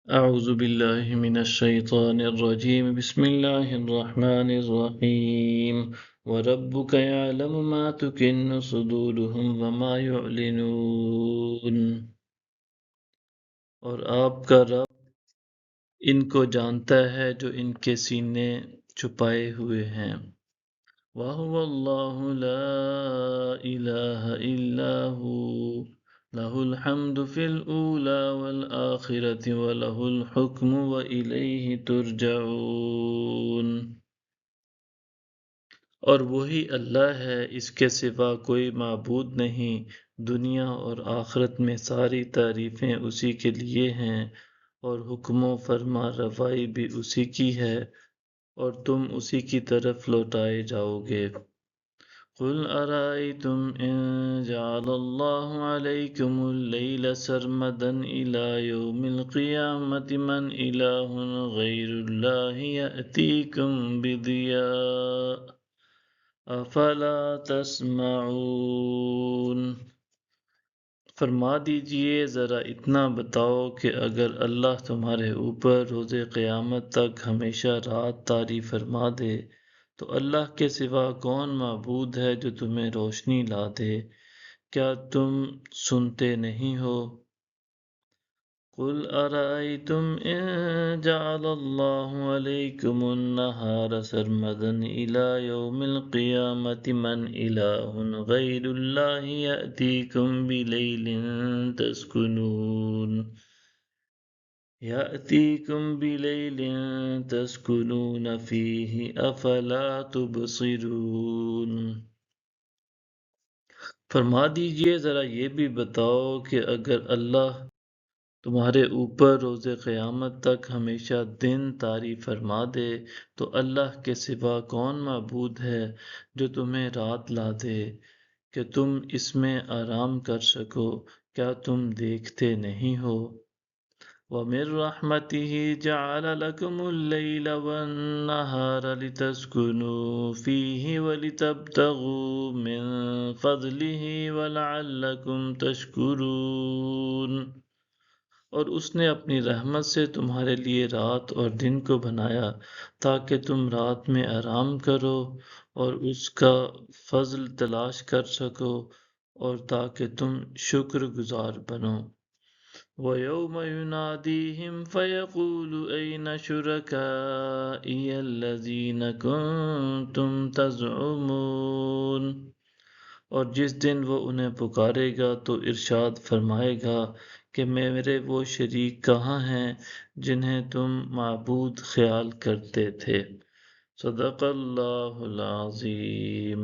أعوذ بالله من الشيطان الرجيم بسم الله الرحمن الرحيم وربك يعلم ما تكن صدورهم وما يعلنون اور آپ کا رب ان کو جانتا ہے جو ان کے سینے چھپائے ہوئے ہیں وَهُوَ اللَّهُ لَا إِلَٰهَ إِلَّا هُوَ لَهُ الْحَمْدُ فِي الْأُولَىٰ وَالْآخِرَةِ وَلَهُ الْحُكْمُ وَإِلَيْهِ تُرْجَعُونَ اور وہی اللہ ہے، اس کے سوا کوئی معبود نہیں، دنیا اور آخرت میں ساری تعریفیں اسی کے لیے ہیں، اور حکم و فرما روائی بھی اسی کی ہے، اور تم اسی کی طرف لوٹائے جاؤ گے۔ قُلْ أَرَأَيْتُمْ إِن جَعَلَ اللَّهُ عَلَيْكُمُ اللَّيْلَ سَرْمَدًا إِلَىٰ يَوْمِ الْقِيَامَةِ مَنْ إِلَٰهٌ غَيْرُ اللَّهِ يَأْتِيكُمْ بِضِيَاءٍ أَفَلَا تَسْمَعُونَ فرما دیجئے ذرا اتنا بتاؤ کہ اگر اللہ تمہارے اوپر روز قیامت تک ہمیشہ رات طاری فرما دے تو اللہ کے سوا کون معبود ہے جو تمہیں روشنی لا دے؟ کیا تم سنتے نہیں ہو؟ قُلْ أَرَأَيْتُمْ إِن جَعَلَ اللَّهُ عَلَيْكُمُ النَّهَارَ سَرْمَدًا إِلَىٰ يَوْمِ الْقِيَامَةِ مَنْ إِلَٰهٌ غَيْرُ اللَّهِ يَأْتِيكُمْ بِلَيْلٍ تَسْكُنُونَ فِيهِ أَفَلَا تُبْصِرُونَ فرما دیجئے ذرا یہ بھی بتاؤ کہ اگر اللہ تمہارے اوپر روز قیامت تک ہمیشہ دن طاری فرما دے تو اللہ کے سوا کون معبود ہے جو تمہیں رات لا دے کہ تم اس میں آرام کر سکو؟ کیا تم دیکھتے نہیں ہو؟ وَمِن رَحْمَتِهِ جَعَلَ لَكُمُ اللَّيْلَ وَالنَّهَارَ لِتَسْكُنُوا فِيهِ وَلِتَبْتَغُوا مِن فَضْلِهِ وَلَعَلَّكُمْ تَشْكُرُونَ اور اس نے اپنی رحمت سے تمہارے لیے رات اور دن کو بنایا تاکہ تم رات میں آرام کرو اور اس کا فضل تلاش کر سکو اور تاکہ تم شکر گزار بنو۔ وَيَوْمَ يُنَادِيهِمْ فَيَقُولُ أَيْنَ شُرَكَائِيَ الَّذِينَ كُنتُمْ تَزْعُمُونَ اور جس دن وہ انہیں پکارے گا تو ارشاد فرمائے گا کہ میرے وہ شریک کہاں ہیں جنہیں تم معبود خیال کرتے تھے۔ صدق اللہ العظیم۔